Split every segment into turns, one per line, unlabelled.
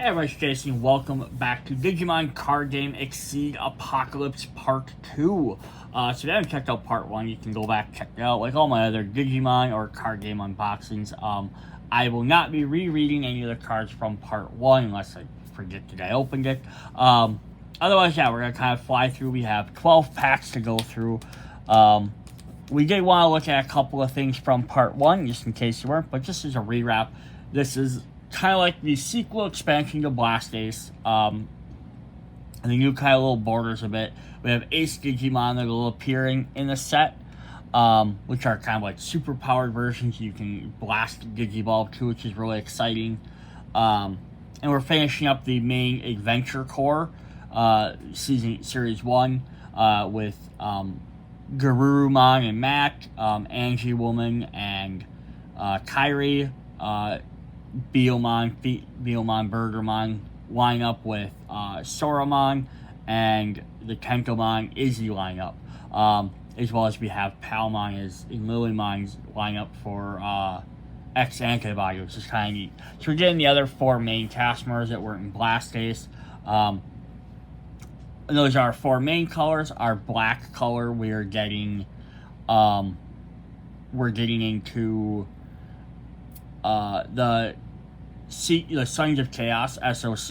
Hey everybody, Jason. Welcome back to Digimon card game Exced Apocalypse Part 2. So if you haven't checked out Part 1, you can go back check it out. Like all my other Digimon or card game unboxings, I will not be rereading any of the cards from Part 1 unless I forget that I opened it. Otherwise, yeah, we're going to kind of fly through. We have 12 packs to go through. We did want to look at a couple of things from Part 1, just in case you weren't, but just as a rewrap, this is kind of like the sequel expansion to Blast Ace. The new kind of little borders of it. We have Ace Digimon that will appearing in the set, which are kind of like super powered versions you can blast Digiball to, which is really exciting. And we're finishing up the main Adventure Core Series 1 with Garurumon and Matt, Angie Woman and Kyrie, Beomon, Bergermon line up with Soramon and the Tentomon Izzy lineup. As well as we have Palmon in Lilymon's lineup for Exced Antibody, which is kind of neat. So we're getting the other four main cast members that were in Blast Ace. And those are our four main colors. Our black color, we're getting into the Sons of Chaos, SOC.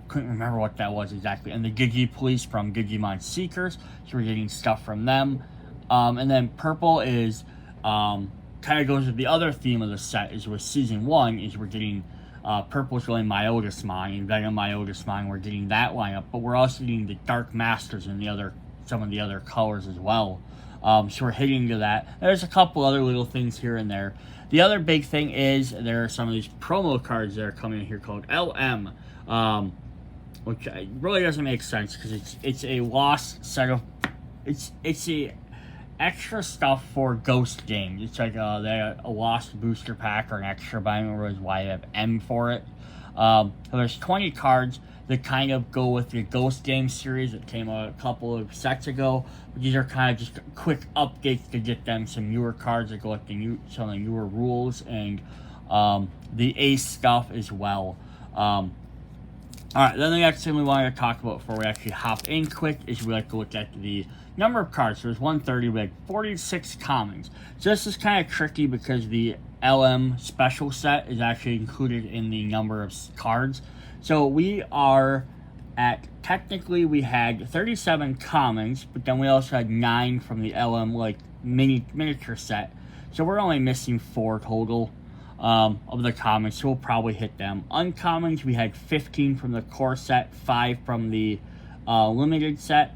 Couldn't remember what that was exactly. And the Gigi Police from Digimon Seekers. So we're getting stuff from them. And then purple is kind of goes with the other theme of the set. Is with Season 1 is we're getting purple is really Myotismon and Venom Myotismon. We're getting that lineup, but we're also getting the Dark Masters and some of the other colors as well. So we're hitting to that. There's a couple other little things here and there. The other big thing is there are some of these promo cards that are coming in here called LM, which really doesn't make sense because it's a lost set of it's the extra stuff for Ghost games. It's like a lost booster pack or an extra, but I don't realize why they have M for it. So there's 20 cards that kind of go with the Ghost Game series that came out a couple of sets ago. These are kind of just quick updates to get them some newer cards that go with some of the newer rules and the Ace stuff as well. Alright, then the next thing we wanted to talk about before we actually hop in quick is we like to look at the number of cards. So there's 130, we had 46 commons. So this is kind of tricky because the LM special set is actually included in the number of cards. So we are at, technically we had 37 commons, but then we also had 9 from the LM like miniature set. So we're only missing 4 total of the commons, so we'll probably hit them. Uncommons, we had 15 from the core set, 5 from the limited set.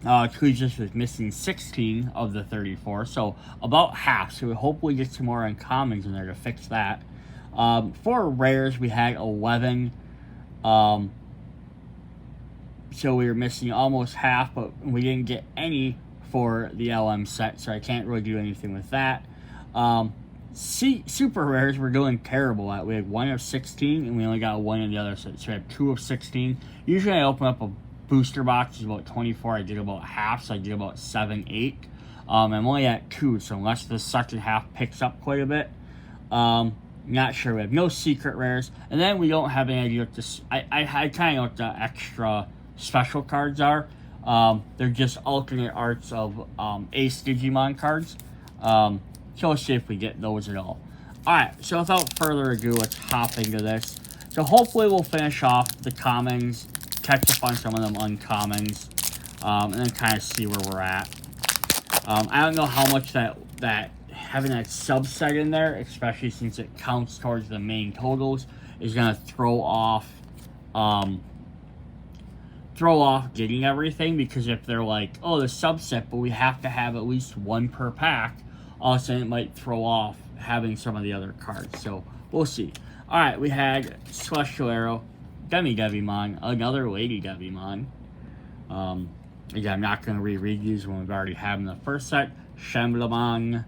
Just was missing 16 of the 34, so about half. So we'll hopefully get some more uncommons in there to fix that. For rares, we had 11. So we were missing almost half, but we didn't get any for the LM set, so I can't really do anything with that. Super rares, we're doing terrible at. We had 1 of 16, and we only got 1 in the other set, so we have 2 of 16. Usually I open up a booster box, is about 24. I did about half, so I did about 7, 8. I'm only at 2, so unless the second half picks up quite a bit, not sure. We have no secret rares, and then we don't have any idea what this. I kind of know what the extra special cards are. They're just alternate arts of Ace Digimon cards. So let's see if we get those at all. Alright, so without further ado, let's hop into this. So hopefully we'll finish off the commons, catch up on some of them uncommons, and then kind of see where we're at. I don't know how much that having that subset in there, especially since it counts towards the main totals, is going to throw off getting everything, because if they're like, oh, the subset, but we have to have at least 1 per pack, all of a sudden it might throw off having some of the other cards. So we'll see. Alright, we had Celestial Arrow, Devimon, another Lady Devimon. Again, I'm not going to reread these when we've already had them in the first set. Shamblamon,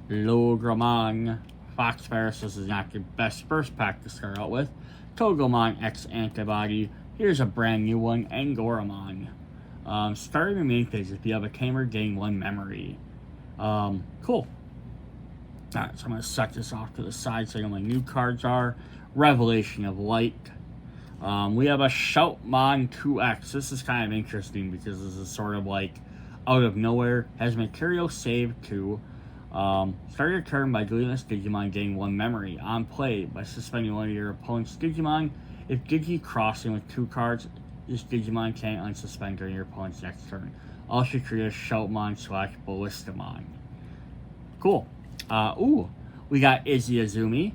Logramon, Foxferris, this is not the best first pack to start out with. Togomon X Antibody, here's a brand new one, Angoramon. Starting the main phase, if you have a tamer, gain 1 memory. Cool. Alright, so I'm going to set this off to the side so I know my new cards are. Revelation of Light. We have a Shoutmon 2X. This is kind of interesting because this is sort of like out of nowhere. Has material saved to start your turn by deleting this Digimon, getting 1 memory. On play, by suspending one of your opponent's Digimon. If Digi crossing with 2 cards, this Digimon can't unsuspend during your opponent's next turn. Also create a Shoutmon / Ballistamon. Cool. We got Izzy Azumi.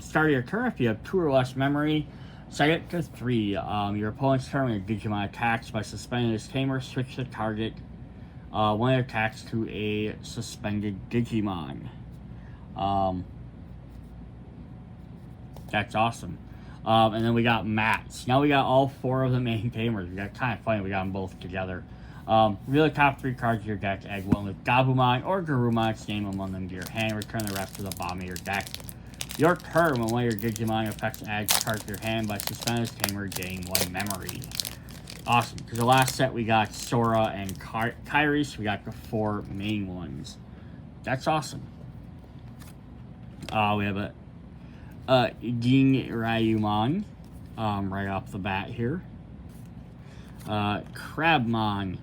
Start your turn if you have 2 or less memory. Set it to 3. Your opponent's turn when your Digimon attacks by suspending this tamer, switch the target one attacks to a suspended Digimon. That's awesome. And then we got Mats. Now we got all 4 of the main tamers. We got kind of funny. We got them both together. Reveal the top 3 cards of your deck. Add 1 with Gabumon or Garumon's name among them to your hand. Return the rest to the bottom of your deck. Your turn, when one of your Digimon effects adds cards to your hand by suspending this tamer, gain 1 memory. Awesome, because the last set we got Sora and Kairi, so we got the 4 main ones. That's awesome. We have a Ginryumon, right off the bat here. Crabmon,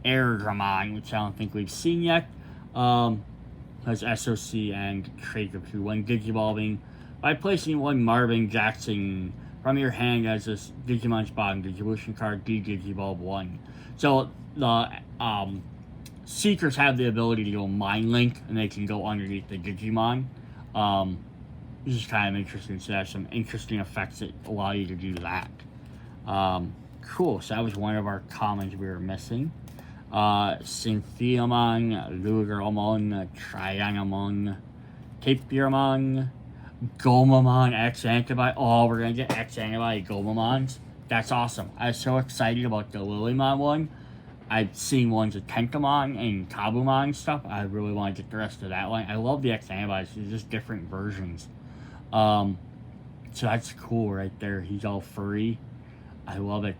Airdramon, which I don't think we've seen yet. Has SOC and Trade of 2. When Digivolving, by placing 1 Marvin Jackson from your hand as this Digimon's bottom Digivolution card, Digivolve 1. So the Seekers have the ability to go Mind Link, and they can go underneath the Digimon. This is kind of interesting, so there's some interesting effects that allow you to do that. Cool, so that was one of our commons we were missing. Synthiamon, Lugeromon, Trianamon, Tapirmon, Gomamon, X Antibody. Oh, we're gonna get X Antibody Gomamons. That's awesome. I was so excited about the Lilymon one. I've seen ones of Tenkamon and Kabumon stuff. I really want to get the rest of that line. I love the X Antibodies. They're just different versions. So that's cool right there. He's all furry. I love it.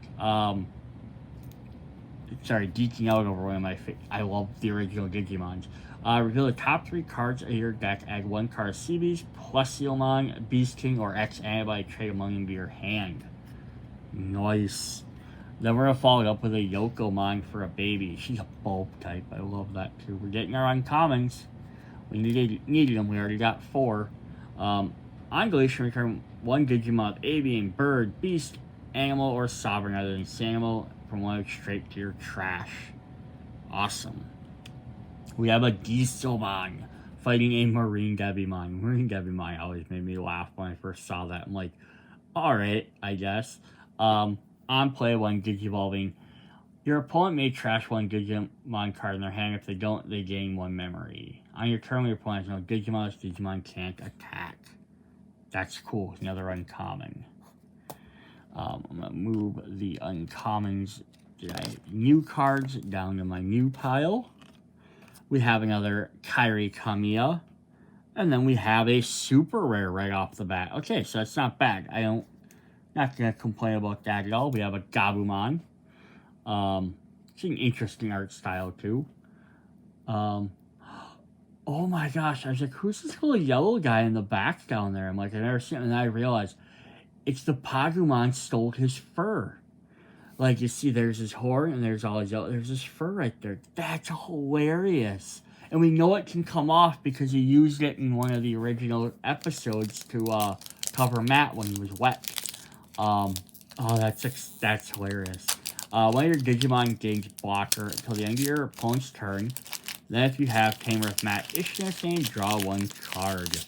Sorry, geeking out over one of my I love the original Digimons. Reveal the top 3 cards of your deck. Add 1 card of CBs, Plesiomon, Beast King, or X Antibody. Trade among them to your hand. Nice. Then we're going to follow it up with a Yokomon for a baby. She's a bulb type. I love that too. We're getting our uncommons. We needed them. We already got 4. On Glacier, return 1 Digimon, avian, bird, beast, animal, or sovereign other than Sanimal from 1 straight to your trash. Awesome. We have a Dieselmon fighting a Marine Devimon. Marine Devimon always made me laugh when I first saw that. I'm like, alright, I guess. On play, 1 Digivolving. Your opponent may trash 1 Digimon card in their hand. If they don't, they gain 1 memory. On your turn, your opponent has no Digimon. This Digimon can't attack. That's cool. Another uncommon. I'm going to move the uncommons, new cards, down to my new pile. We have another Kairi Kamiya. And then we have a super rare right off the bat. Okay, so that's not bad. Not going to complain about that at all. We have a Gabumon. It's an interesting art style, too. Oh my gosh, I was like, who's this little yellow guy in the back down there? I'm like, I've never seen him. And then I realized it's the Pagumon stole his fur. Like, you see, there's his horn, and there's all his yellow. There's his fur right there. That's hilarious. And we know it can come off because he used it in one of the original episodes to cover Matt when he was wet. Oh, that's hilarious. One of your Digimon gains blocker until the end of your opponent's turn. Then if you have Tamer with Matt Ishina's draw 1 card.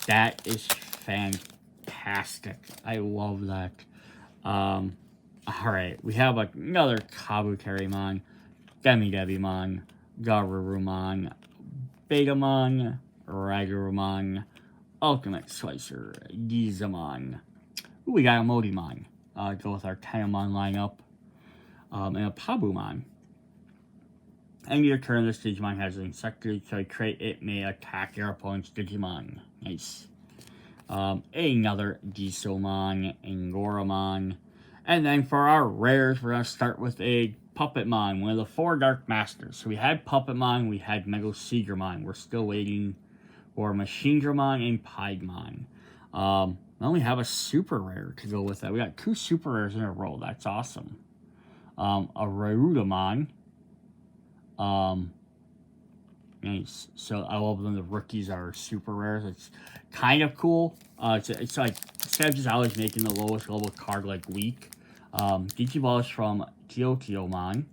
That is fantastic. I love that. Alright, we have another Kabuterimon, Devimon, Garurumon, Betamon, Ragurumon, Ultimate Slicer, Gizamon. Ooh, we got a Modimon. Go with our Tenamon lineup. And a Pabumon. End of your turn, this Digimon has an insectoid, so trait it may attack your opponent's Digimon. Nice. Another Gisomon, Angoramon. And then for our rares, we're going to start with a Puppetmon, one of the 4 Dark Masters. So we had Puppetmon, we had Megaseegermon. We're still waiting for Machinedramon and Piedmon. Now we have a super rare to go with that. We got 2 super rares in a row. That's awesome. A Rarudamon. Nice. So I love when the rookies are super rares. It's kind of cool. It's like, instead of just always making the lowest level card like weak, Digivolves from Geotiomon.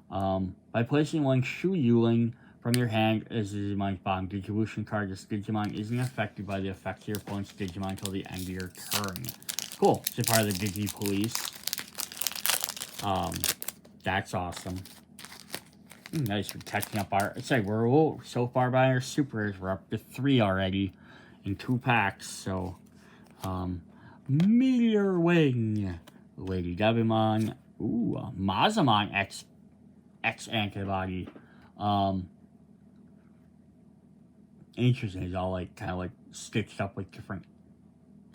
By placing 1 Shu Yuling from your hand as Digimon's bottom Digivolution card, this Digimon isn't affected by the effect of your opponent's Digimon until the end of your turn. Cool. It's a part of the Digi Police. That's awesome. Nice for catching up our. It's like we're so far by our supers. We're up to 3 already in 2 packs. So, Meteor Wing, Lady Devimon, Mazamon X antibody. Interesting. It's all like kind of like stitched up with different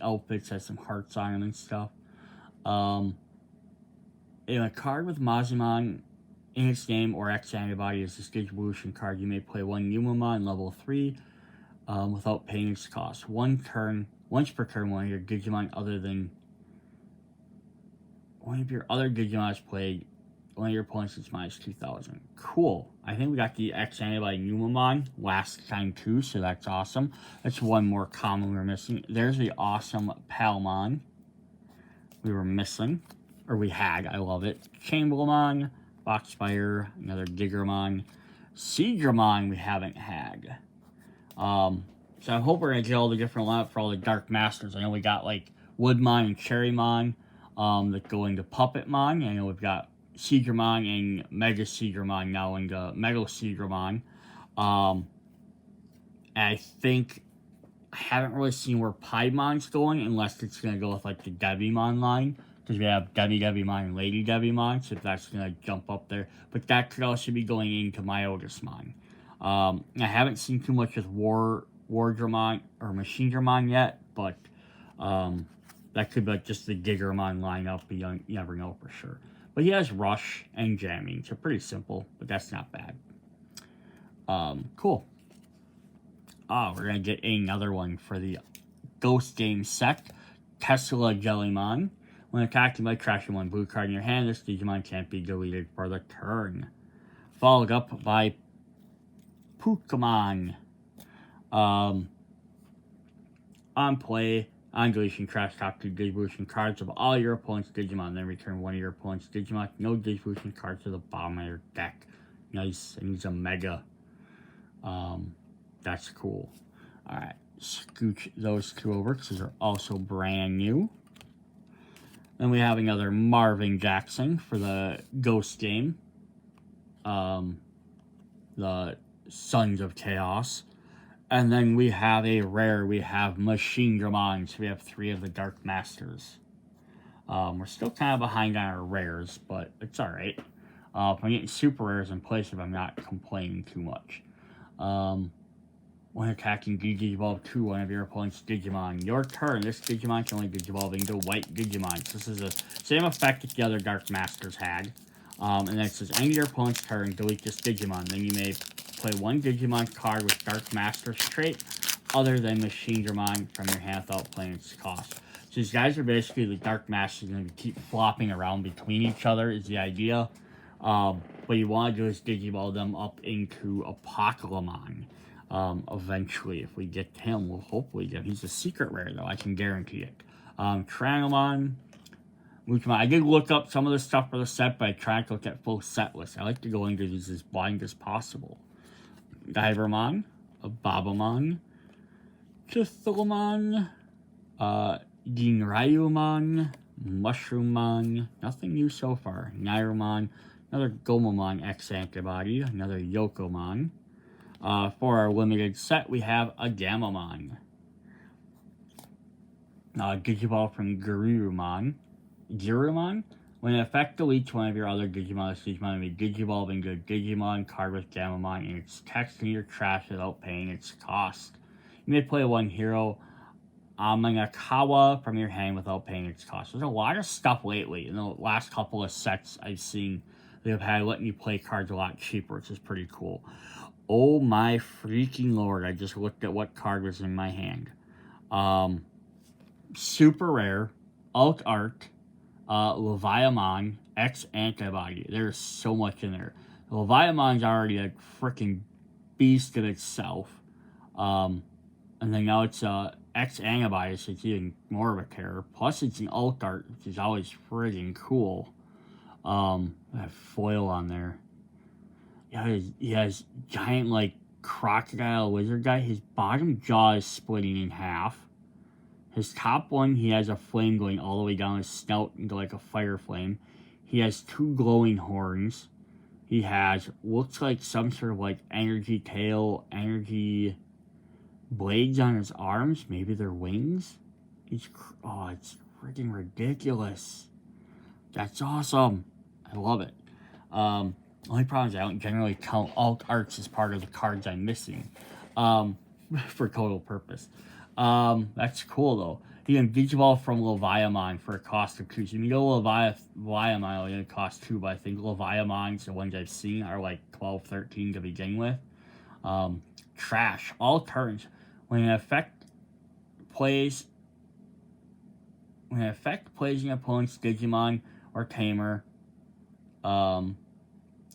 outfits, has some hearts on them and stuff. In a card with Mazamon in its name or X antibody is this Digivolution card, you may play 1 Numamon level 3 without paying its cost. Once per turn, one of your Digimon other than one of your other Digimon is played, one of your opponents is minus 2,000. Cool. I think we got the X antibody Numamon last time too, so that's awesome. That's one more common we're missing. There's the awesome Palmon we were missing, or we had. I love it. Chamberlain, Boxfire, another Diggermon, Seagramon we haven't had. So I hope we're gonna get all the different lineup for all the Dark Masters. I know we got like Woodmon and Cherrymon that go into Puppetmon. I know we've got Seagramon and Mega Seagramon now into Mega Seagramon. And I think I haven't really seen where Piemon's going unless it's gonna go with like the Devimon line. Because we have Devimon and Lady Devimon, so if that's going to jump up there. But that could also be going into Myotismon. I haven't seen too much with Wardramon or Machinedramon yet, but that could be like just the Gigermon lineup. You never know for sure. But he has Rush and Jamming, so pretty simple, but that's not bad. Cool. We're going to get another one for the Ghost Game set. Tesla Jellymon. When attacking by crashing 1 blue card in your hand, this Digimon can't be deleted for the turn. Followed up by Pokemon. On play, on deletion, crash top 2 Digivolution cards of all your opponent's Digimon. Then return 1 of your opponent's Digimon. No Digivolution cards to the bottom of your deck. Nice. And he's a Mega. That's cool. Alright. Scooch those 2 over because those are also brand new. Then we have another Marvin Jackson for the Ghost Game. The Sons of Chaos. And then we have a rare. We have Machinedramon. So we have 3 of the Dark Masters. We're still kind of behind on our rares, but it's alright. If I'm getting super rares in place, if I'm not complaining too much. When attacking Digivolve 2, one of your opponent's Digimon. Your turn, this Digimon can only Digivolve into white Digimon. So this is the same effect that the other Dark Masters had. And then it says, end of your opponent's turn, delete this Digimon. Then you may play 1 Digimon card with Dark Master's trait, other than Machinedramon from your hand without playing its cost. So these guys are basically the Dark Masters going to keep flopping around between each other is the idea. What you want to do is Digivolve them up into Apocalpyse. Eventually, if we get him, we'll hopefully get him. He's a secret rare, though. I can guarantee it. Tranamon, Mutamon. I did look up some of the stuff for the set, but I tried to look at full set lists. I like to go into these as blind as possible. Divermon, Babamon, Chithalamon, Ginryumon, Mushroommon. Nothing new so far. Nairumon, another Gomamon X antibody, another Yokomon. For our limited set, we have a Gamamon. Digivolve from Garurumon. When an effect deletes one of your other Digimon, this Digimon may Digivolve into a Digimon card with Gamamon and its text in your trash without paying its cost. You may play 1 hero Amanakawa from your hand without paying its cost. There's a lot of stuff lately. In the last couple of sets I've seen, they've had letting you play cards a lot cheaper, which is pretty cool. Oh my freaking lord, I just looked at what card was in my hand. super rare, alt art, Leviathan, X antibody. There's so much in there. Leviathan's already a freaking beast in itself. And then now it's X antibody, so it's even more of a terror. Plus, it's an alt art, which is always friggin' cool. That foil on there. Yeah, he has giant, like, crocodile lizard guy. His bottom jaw is splitting in half. His top one, he has a flame going all the way down his snout into like a fire flame. He has 2 glowing horns. He has, looks like some sort of like energy tail, energy blades on his arms. Maybe they're wings. It's freaking ridiculous. That's awesome. I love it. Only problem is I don't generally count alt arts as part of the cards I'm missing. For total purpose. That's cool though. You can Digiball from Leviathan for a cost of 2. So you can go Leviathan, only cost 2, but I think Leviathans, the ones I've seen, are like 12, 13 to begin with. Trash. All turns. When an effect plays an opponent's Digimon or Tamer, an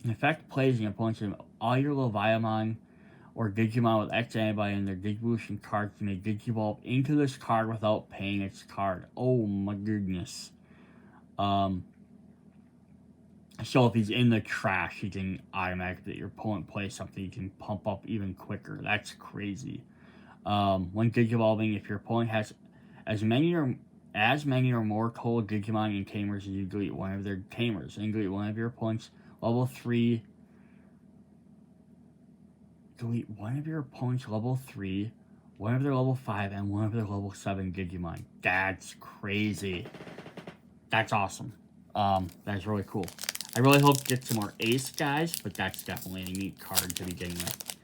effect plays an opponent's all your Leviathan or Digimon with X antibody in their Digivolution cards may Digivolve into this card without paying its card. Oh my goodness. So if he's in the trash, he can automatically, your opponent plays something, you can pump up even quicker. That's crazy. When Digivolving, if your opponent has as many or more total Digimon and Tamers as you delete one of their Tamers, and delete one of your opponent's level 3. Delete one of your opponent's level 3, one of their level 5, and one of their level 7 Digimon. That's crazy. That's awesome. That's really cool. I really hope to get some more Ace guys, but that's definitely a neat card to begin with.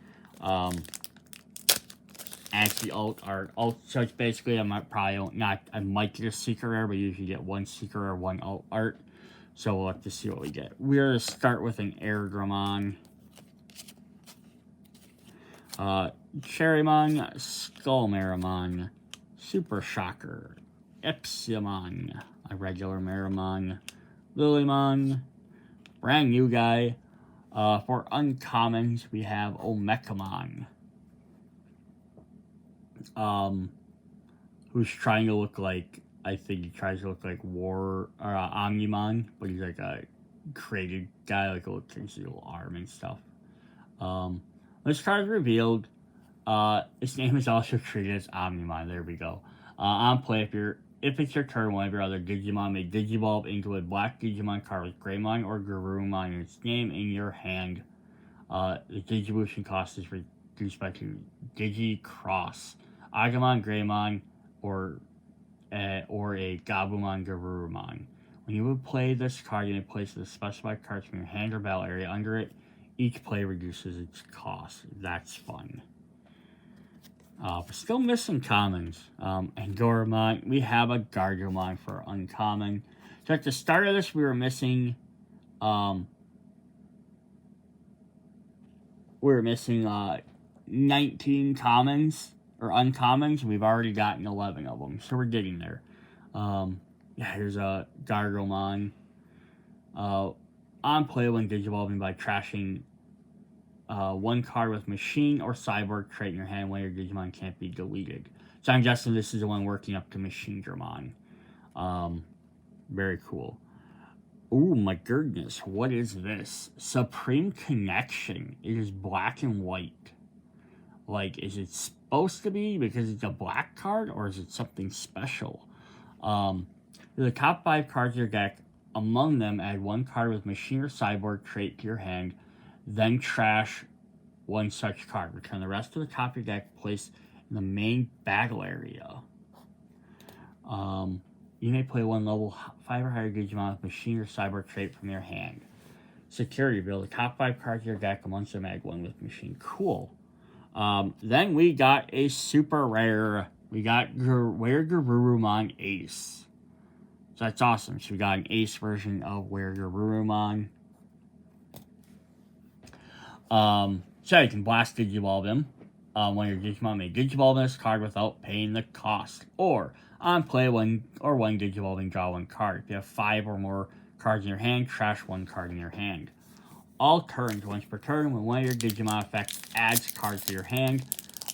Actually, alt art. So it's basically, I might get a secret rare, but usually get 1 secret or 1 alt art. So we'll have to see what we get. We're going to start with an Airgramon. Cherrymon, Skullmarimon, Super Shocker, Epsilon, a regular Marimon, Lilymon, brand new guy. For uncommons, we have Omekamon, who's trying to look like, I think he tries to look like Omnimon, but he's like a created guy, like a little arm and stuff. This card is revealed. Its name is also treated as Omnimon. There we go. On play, if it's your turn, one of your other Digimon may Digivolve into a black Digimon card with Greymon or Garurumon in its name in your hand. The Digivolution cost is reduced by 2. Digicross, Agumon, Greymon, or a Gabumon, Garurumon. When you would play this card, you may place the specified cards from your hand or battle area under it. Each play reduces its cost. That's fun. We're still missing commons. And Goramon, we have a Gargomon for uncommon. So at the start of this, we were missing 19 commons or uncommons. We've already gotten 11 of them, so we're getting there. Here's a Gargomon. On play when Digivolving by trashing 1 card with Machine or Cyborg trait in your hand when your Digimon can't be deleted. So I'm guessing this is the one working up to Machine Dramon. Very cool. Oh my goodness, what is this? Supreme Connection. It is black and white. Like, is it supposed to be because it's a black card, or is it something special? The top 5 cards of your deck, among them, add 1 card with Machine or Cyborg trait to your hand, then trash 1 such card. Return the rest of the top of your deck placed in the main battle area. You may play 1 level 5 or higher Digimon with Machine or Cyborg trait from your hand. Security build. The top 5 cards of your deck, amongst them, add 1 with Machine. Cool. Then we got a super rare. We got Where Garurumon Ace. So that's awesome. So we got an Ace version of Where Garurumon. So you can blast Digivolve him. When your Digimon may Digivolve this card without paying the cost. Or, on play, when Digivolving, draw 1 card. If you have 5 or more cards in your hand, trash 1 card in your hand. All turns, once per turn, when one of your Digimon effects adds cards to your hand,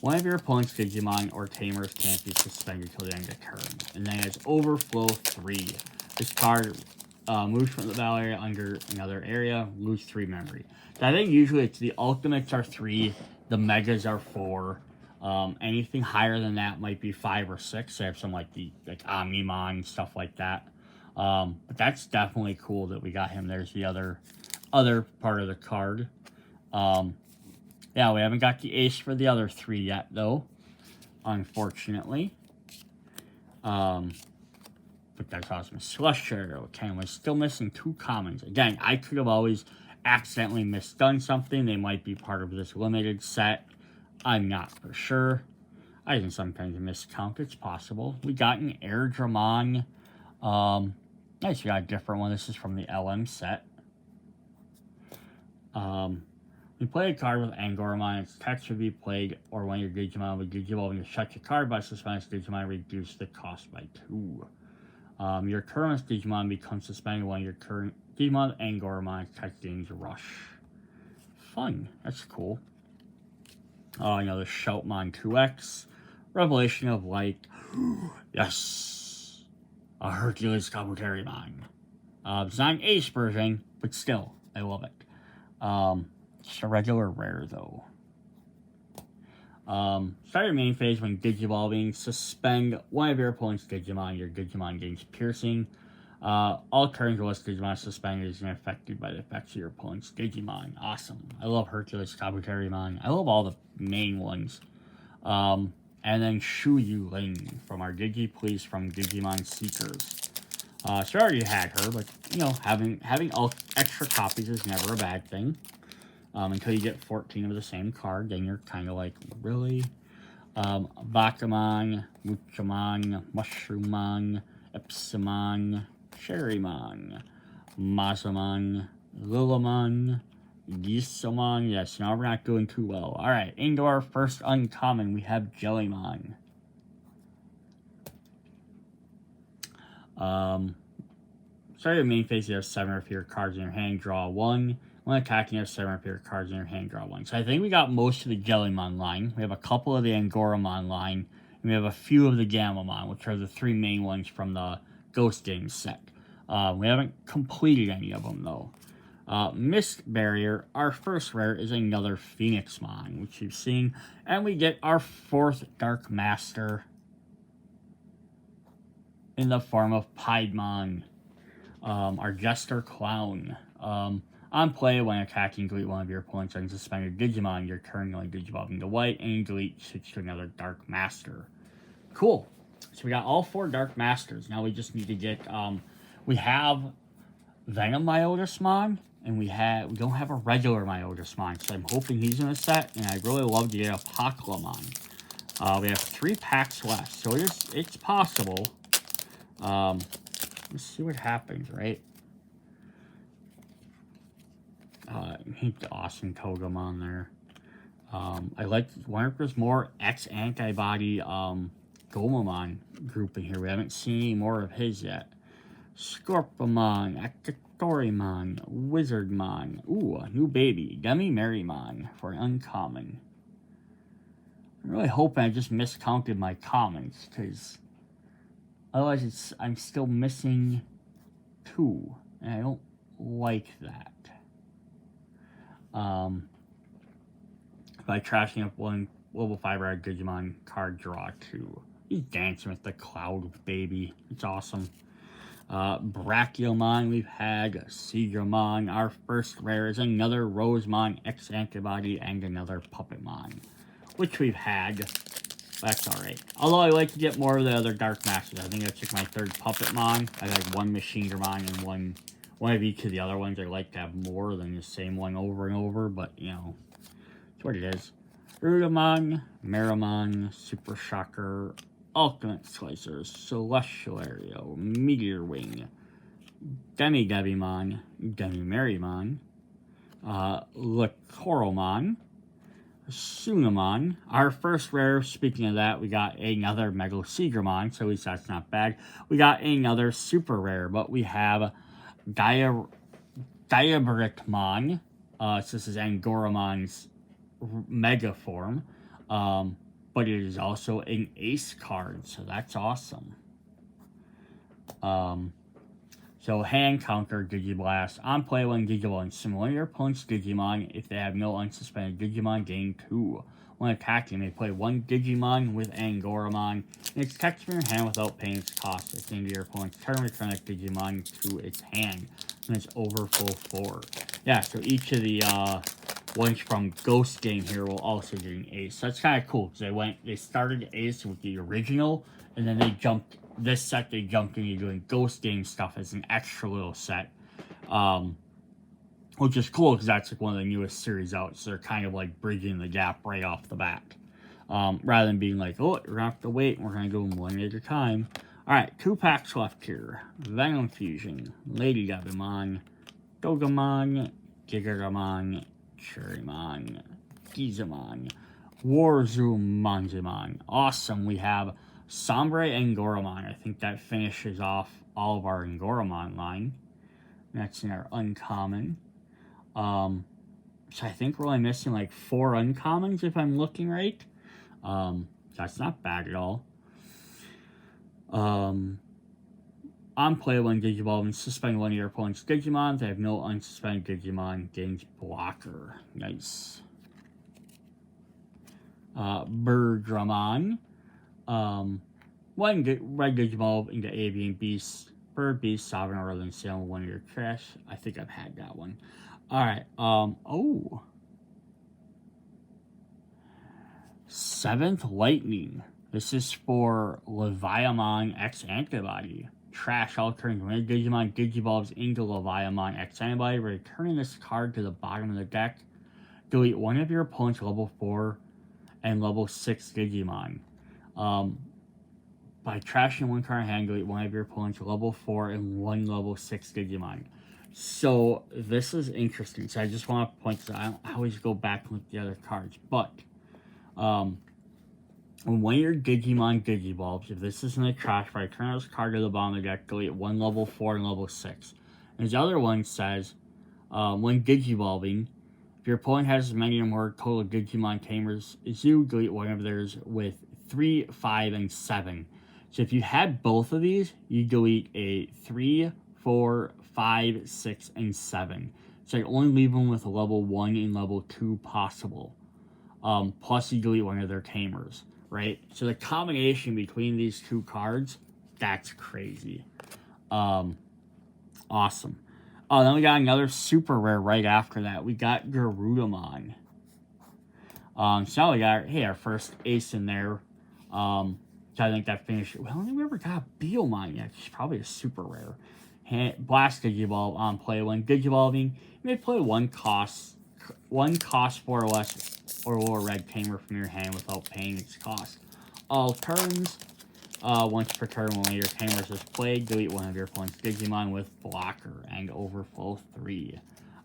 one of your opponent's Digimon or Tamers can't be suspended till the end of the turn. And then it's Overflow 3. This card moves from the battle area under another area, lose 3 memory. So I think usually it's the ultimates are 3, the megas are 4. Anything higher than that might be 5 or 6. They have some like Omnimon, stuff like that. But that's definitely cool that we got him. There's the other part of the card. Yeah, we haven't got the ace for the other 3 yet, though, unfortunately. But that's awesome. Celestial, okay, we're still missing 2 commons. Again, I could have always accidentally misdone something. They might be part of this limited set. I'm not for sure. I can sometimes miscount. It's possible. We got an Airdramon. Nice, we got a different one. This is from the LM set. We play a card with Angoramon. Its text should be played, or when your Digimon will Digivolve and you shut your card by suspending Digimon, reduce the cost by 2. Your current Digimon becomes suspended when your current Digimon Angoramon text gains Rush. Fun. That's cool. Another Shoutmon 2X. Revelation of Light. Yes! A Hercules Kabuterimon. It's not an ace version, but still, I love it. Just a regular rare, though. Start your main phase when Digivolving. Suspend one of your opponent's Digimon. Your Digimon gains Piercing. All turns while this Digimon is suspended is affected by the effects of your opponent's Digimon. Awesome. I love Hercules Kabuterimon. I love all the main ones. And then Shu Yu Ling from our Please from Digimon Seekers. So I already had her, but, you know, having all extra copies is never a bad thing. Until you get 14 of the same card, then you're kind of like, really? Bakamon, Muchamon, Mushroommon, Epsimon, Cherrymon, Mazamon, Lilamon, Gisamon. Yes, now we're not doing too well. Alright, into our first uncommon, we have Jellymon. Start your main phase, you have 7 or fewer cards in your hand, draw 1. When attacking, you have 7 or fewer cards in your hand, draw 1. So I think we got most of the Jellymon line. We have a couple of the Angoramon line. And we have a few of the Gamamon, which are the 3 main ones from the Ghost Games set. We haven't completed any of them, though. Mist Barrier, our first rare, is another Phoenixmon, which you've seen. And we get our 4th Dark Master in the form of Piedmon, our Jester Clown. On play, when attacking, delete one of your opponent's unsuspended Digimon. Your turn only Digivolving to white, and you delete, switch to another Dark Master. Cool. So we got all 4 Dark Masters. Now we just need to get, we have Venom Myotismon, and we don't have a regular Myotismon, so I'm hoping he's in a set, and I'd really love to get Apocalpyse. We have 3 packs left, so it's possible. Let's see what happens, right? The awesome Togemon there. I like there's more X-Antibody Gomamon group in here. We haven't seen any more of his yet. Scorpamon, Akatorimon, Wizardmon. Ooh, a new baby. Demi Merrymon for an uncommon. I'm really hoping I just miscounted my commons, because otherwise I'm still missing 2, and I don't like that. By trashing up 1 level 5 rare Digimon card, draw 2. He's dancing with the cloud baby. It's awesome. Brachiomon, we've had Seagramon. Our first rare is another Rosemon X-Antibody and another Puppetmon, which we've had. That's alright. Although I like to get more of the other Dark Masters. I think I took my 3rd Puppetmon. I had 1 Machinedramon and one of each of the other ones. I like to have more than the same one over and over, but, you know, it's what it is. Rudamon, Meramon, Super Shocker, Ultimate Slicers, Celestial Aerial, Meteor Wing, Demi-Devimon, Demi-Merrymon, Lacoromon, Sunamon. Our first rare, speaking of that, we got another Mega Seagramon, so at least that's not bad. We got another super rare, but we have Diabricmon. So this is Angoramon's Mega form. But it is also an Ace card, so that's awesome. So hand counter Digiblast. On play when Digimon similar your opponent's Digimon. If they have no unsuspended Digimon, gain 2. When attacking, they play 1 Digimon with Angoramon. And it's text from your hand without paying its cost. At the end of your opponent's turn, return that Digimon to its hand. And it's over full 4. Yeah, so each of the ones from Ghost Game here will also get an Ace. So that's kind of cool because they started Ace with the original, and then they jumped into doing Ghost Game stuff as an extra little set, which is cool because that's like one of the newest series out. So they're kind of like bridging the gap right off the bat, rather than being like, oh, we're gonna have to wait. We're gonna go one at a time. All right, 2 packs left here. Venom Fusion, Lady Gabumon, Dogamon, Gigagamon, Cherrymon, Gizamon, Warzoomon. Awesome. We have Sombre Angoramon. I think that finishes off all of our Angoramon line. That's in our uncommon. So I think we're only missing like 4 uncommons if I'm looking right. That's not bad at all. On play when Digivolve and suspend one of your opponent's Digimon. If they have no unsuspended Digimon, gains blocker. Nice. Birdramon. When red Digivolve into Avian Beast, Bird Beast, Sovereign, or than sale one of your trash. I think I've had that one. Alright, oh. 7th Lightning. This is for Leviamon X Antibody. Trash all turns when a Digimon Digivolves into Leviamon X Antibody, returning this card to the bottom of the deck. Delete one of your opponent's level 4 and level 6 Digimon. By trashing one card in hand, delete one of your opponent's level 4 and 1 level 6 Digimon. So this is interesting. So I just want to point this out. I always go back and look at the other cards. But when your Digimon Digivolves, if this is in the trash, by turn this card to the bottom of the deck, delete 1 level 4 and level 6. And the other one says, when Digivolving, if your opponent has as many or more total Digimon Tamers as you, delete one of theirs with 3, 5, and 7. So if you had both of these, you delete a 3, 4, 5, 6, and 7. So you only leave them with a level 1 and level 2 possible. Plus you delete one of their Tamers, right? So the combination between these 2 cards, that's crazy. Awesome. Oh, then we got another super rare right after that. We got Garudamon. So we got, hey, our first ace in there. So I think that finished. Well, I don't think we ever got Beelmon yet. It's probably a super rare. Blast Digivolve on play. When Digivolving, you may play one cost 4 or less or lower red tamer from your hand without paying its cost. All turns. Once per turn, when one of your tamers is played, delete one of your opponent's Digimon with blocker and overflow 3.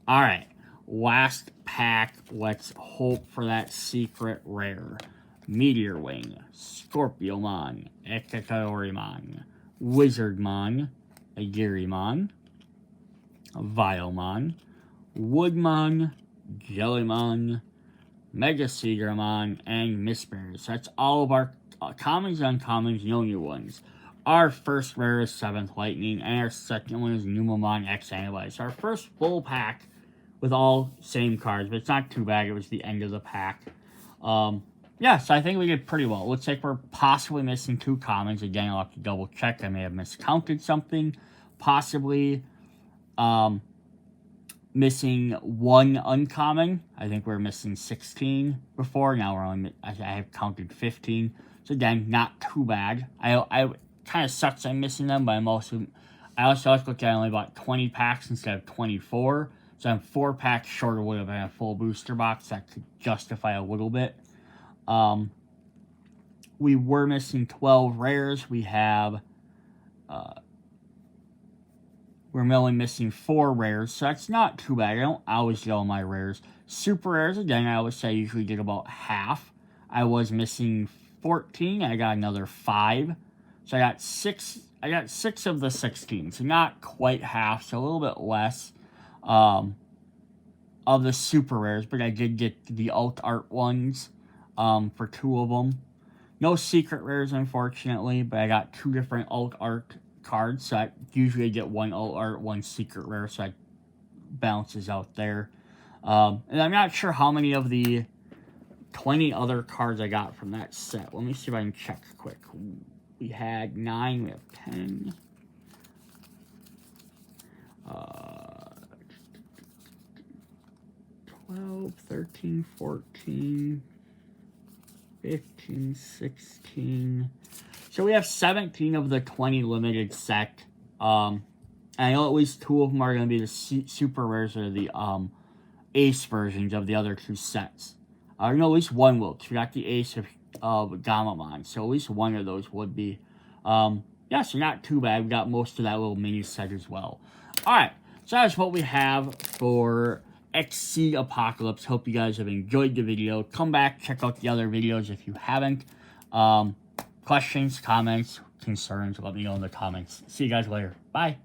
Alright, last pack. Let's hope for that secret rare. Meteor Wing, Scorpiomon, Ekatorimon, Wizardmon, Agirimon, Vilemon, Woodmon, Jellymon, Mega Seagramon, and Mistbears. That's all of our commons, uncommons, no new ones. Our first rare is 7th Lightning, and our second one is Numamon X Antibody. So our first full pack with all same cards, but it's not too bad. It was the end of the pack. Yeah, so I think we did pretty well. It looks like we're possibly missing 2 commons. Again, I'll have to double check. I may have miscounted something. Possibly missing 1 uncommon. I think we were missing 16 before. Now we're only, I have counted 15. So again, not too bad. I kind of sucks I'm missing them, but I also looked at I only bought 20 packs instead of 24. So I'm 4 packs short of would have been a full booster box. That could justify a little bit. We were missing 12 rares. We have we're only missing 4 rares, so that's not too bad. I don't always get all my rares. Super rares, again, I always say I usually get about half. I was missing 14, I got another 5. So I got 6 of the 16, so not quite half, so a little bit less of the super rares, but I did get the alt art ones for 2 of them. No secret rares, unfortunately, but I got 2 different alt art cards, so I usually get 1 alt art, 1 secret rare, so it balances out there. And I'm not sure how many of the 20 other cards I got from that set. Let me see if I can check quick. We had 9, we have 10. 12, 13, 14, 15, 16. So we have 17 of the 20 limited set. I know at least 2 of them are going to be the super rares or the ace versions of the other 2 sets. I know at least 1 will, because we got the ace of Gamamon, so at least 1 of those would be. Yeah, so not too bad. We got most of that little mini set as well. Alright, so that's what we have for Exced Apocalypse. Hope you guys have enjoyed the video. Come back, check out the other videos if you haven't. Questions, comments, concerns, let me know in the comments. See you guys later. Bye.